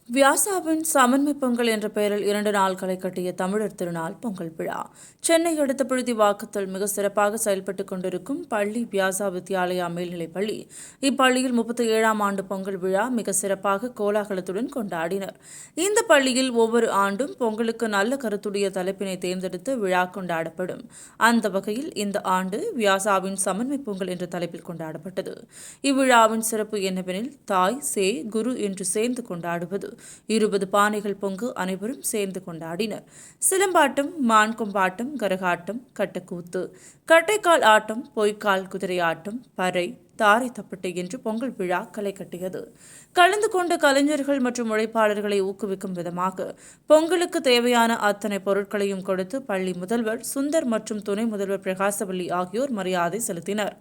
வியாசாவின் சமன்மை பொங்கல் என்ற பெயரில் 2 நாட்களை கட்டிய தமிழர் திருநாள் பொங்கல் விழா. சென்னை அடுத்த புழுதிவாக்கத்தில் மிக சிறப்பாக செயல்பட்டுக் கொண்டிருக்கும் பள்ளி வியாசா வித்யாலயா மேல்நிலைப் பள்ளி. இப்பள்ளியில் 37ஆம் ஆண்டு பொங்கல் விழா மிக சிறப்பாக கோலாகலத்துடன் கொண்டாடினர். இந்த பள்ளியில் ஒவ்வொரு ஆண்டும் பொங்கலுக்கு நல்ல கருத்துடைய தலைப்பினை தேர்ந்தெடுத்து விழா கொண்டாடப்படும். அந்த வகையில் இந்த ஆண்டு வியாசாவின் சமன்மை பொங்கல் என்ற தலைப்பில் கொண்டாடப்பட்டது. இவ்விழாவின் சிறப்பு என்னவெனில் தாய் சே குரு என்று சேர்ந்து கொண்டாடுவது. 20 பானைகள் பொங்கு அனைவரும் சேர்ந்து கொண்டாடினர். சிலம்பாட்டம், மான் கொம்பாட்டம், கரகாட்டம், கட்டக்கூத்து, கட்டைக்கால் ஆட்டம், பொய்க்கால் குதிரை ஆட்டம், பறை, தாரை தப்பட்டை என்று பொங்கல் விழா களை கட்டியது. கலந்து கொண்ட கலைஞர்கள் மற்றும் உழைப்பாளர்களை ஊக்குவிக்கும் விதமாக பொங்கலுக்கு தேவையான அத்தனை பொருட்களையும் கொடுத்து பள்ளி முதல்வர் சுந்தர் மற்றும் துணை முதல்வர் பிரகாசவல்லி ஆகியோர் மரியாதை செலுத்தினர்.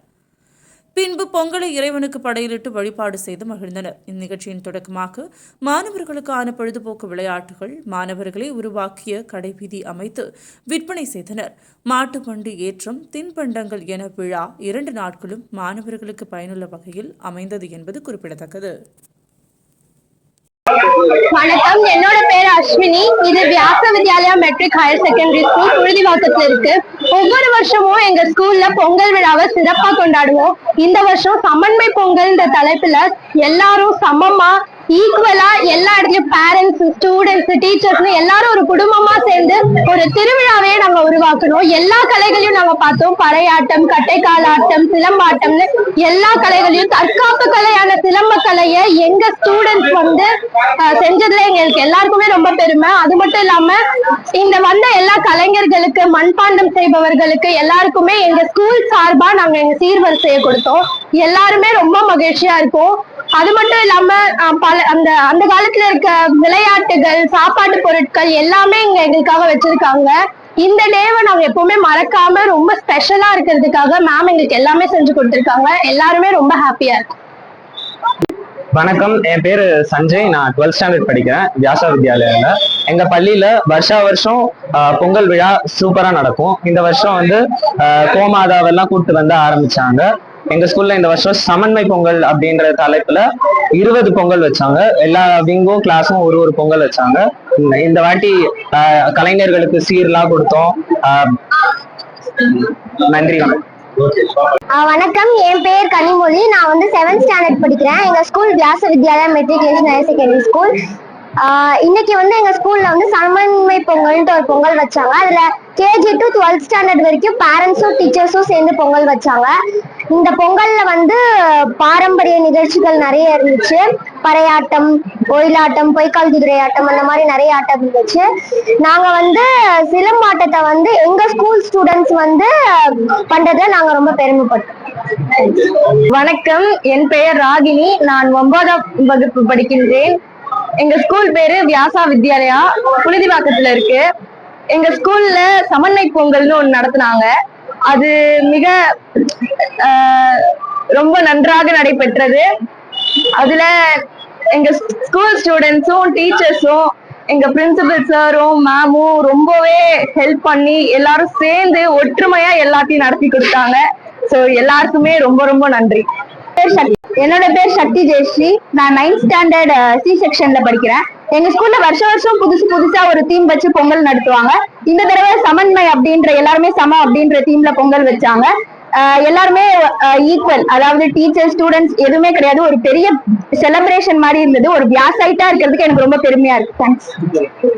பின்பு பொங்கலை இறைவனுக்கு படையிலிட்டு வழிபாடு செய்து மகிழ்ந்தனர். இந்நிகழ்ச்சியின் தொடக்கமாக மாணவர்களுக்கான பொழுதுபோக்கு விளையாட்டுகள், மாணவர்களை உருவாக்கிய கடைவீதி அமைத்து விற்பனை செய்தனர். மாட்டு வண்டி ஏற்றம், தின்பண்டங்கள் என விழா 2 நாட்களும் மாணவர்களுக்கு பயனுள்ள வகையில் அமைந்தது என்பது குறிப்பிடத்தக்கது. வணக்கம், என்னோட பேர் அஸ்வினி. இது Vyasa Vidyalaya matric higher secondary school புழுதிவாக்கத்துல இருக்கு. ஒவ்வொரு வருஷமும் எங்க ஸ்கூல்ல பொங்கல் விழாவை சிறப்பா கொண்டாடுவோம். இந்த வருஷம் சமன்மை பொங்கல்ன்ற தலைப்புல எல்லாரும் சமமா ஈக்குவலா எல்லா இடத்துலயும் பேரண்ட்ஸ், ஸ்டூடெண்ட்ஸ், டீச்சர்ஸ்னு எல்லாரும் ஒரு குடும்பமா சேர்ந்து ஒரு திருவிழாவே நாங்க உருவாக்கணும். எல்லா கலைகளையும் நாங்க பார்த்தோம். பறையாட்டம், கட்டைக்கால் ஆட்டம், சிலம்பாட்டம்னு எல்லா கலைகளையும், தற்காப்பு கலையான சிலம்ப கலையை எங்க ஸ்டூடெண்ட்ஸ் செஞ்சதுல எங்களுக்கு எல்லாருக்குமே ரொம்ப பெருமை. அது மட்டும் இல்லாம இந்த வந்த எல்லா கலைஞர்களுக்கு, மண்பாண்டம் செய்பவர்களுக்கு எல்லாருக்குமே எங்க ஸ்கூல் சார்பா நாங்க எங்க சீர்வரிசையை கொடுத்தோம். எல்லாருமே ரொம்ப மகிழ்ச்சியா இருக்கும். அது மட்டும் இல்லாம அந்த காலத்துல இருக்க விளையாட்டுகள், சாப்பாட்டு பொருட்கள் எல்லாமே இங்க எங்களுக்காக வச்சிருக்காங்க. இந்த டேவை நாங்க எப்பவுமே மறக்காம ரொம்ப ஸ்பெஷலா இருக்கிறதுக்காக மேம் எங்களுக்கு எல்லாமே செஞ்சு கொடுத்திருக்காங்க. எல்லாருமே ரொம்ப ஹாப்பியா இருக்கும். வணக்கம், என் பேரு சஞ்சய். நான் 12th ஸ்டாண்டர்ட் படிக்கிறேன் வியாசா வித்யாலயால. எங்க பள்ளியில வருஷம் பொங்கல் விழா சூப்பரா நடக்கும். இந்த வருஷம் கோமாதாவெல்லாம் கூப்பிட்டு வந்து ஆரம்பிச்சாங்க. எங்க ஸ்கூல்ல இந்த வருஷம் சமன்மை பொங்கல் அப்படின்ற தலைப்புல 20 பொங்கல் வச்சாங்க. எல்லா விங்கும் கிளாஸும் ஒரு பொங்கல் வச்சாங்க. இந்த வாட்டி கலைஞர்களுக்கு சீர்லாம் கொடுத்தோம். நன்றி. வணக்கம், என் பேர் கனிமொழி. நான் 7th ஸ்டாண்டர்ட் படிக்கிறேன். எங்க school Vyasa Vidyalaya matriculation higher secondary school. இன்னைக்கு எங்க ஸ்கூல்ல சமன்மை பொங்கல்னு ஒரு பொங்கல் வச்சாங்க. அதுல KG to 12th ஸ்டாண்டர்ட் வரைக்கும் பேரண்ட்ஸும் டீச்சர்ஸும் சேர்ந்து பொங்கல் வச்சாங்க. இந்த பொங்கல்ல பாரம்பரிய நிகழ்ச்சிகள் நிறைய இருந்துச்சு. பறையாட்டம், ஒயிலாட்டம், பொய்க்கால் குதிரை ஆட்டம், அந்த மாதிரி நிறைய ஆட்டம் இருந்துச்சு. நாங்க சிலம்பாட்டத்தை எங்க ஸ்கூல் ஸ்டூடெண்ட்ஸ் பண்றதுல நாங்க ரொம்ப பெருமைப்பட்டோம். வணக்கம், என் பெயர் ராகினி. நான் 9ஆம் வகுப்பு படிக்கின்றேன். எங்க ஸ்கூல் பேரு வியாசா வித்யாலயா, புழுதிவாக்கத்துல இருக்கு. எங்க ஸ்கூல்ல சமன்மை பொங்கல்னு ஒண்ணு நடத்தினாங்க. அது மிக ரொம்ப நன்றாக நடைபெற்றது. அதுல எங்க ஸ்கூல் ஸ்டூடெண்ட்ஸும் டீச்சர்ஸும் எங்க பிரின்சிபல் சாரும் மேமும் ரொம்பவே ஹெல்ப் பண்ணி எல்லாரும் சேர்ந்து ஒற்றுமையா எல்லாத்தையும் நடத்தி கொடுத்தாங்க. சோ எல்லாருக்குமே ரொம்ப ரொம்ப நன்றி. என்னோட பேர் சக்தி ஜெயஸ்ரீ. நான் 9th ஸ்டாண்டர்ட் C செக்ஷன்ல படிக்கிறேன். எங்க ஸ்கூல்ல வருஷம் புதுசா ஒரு தீம் வச்சு பொங்கல் நடத்துவாங்க. இந்த தடவை சமன்மை அப்படின்ற, எல்லாருமே சமம் அப்படின்ற தீம்ல பொங்கல் வச்சாங்க. எல்லாருமே ஈக்குவல், அதாவது டீச்சர் ஸ்டூடெண்ட்ஸ் எதுவுமே கிடையாது. ஒரு பெரிய செலிப்ரேஷன் மாதிரி இருந்தது. ஒரு வியாசைட்டா இருக்கிறதுக்கு எனக்கு ரொம்ப பெருமையா இருக்கு. தேங்க்ஸ்.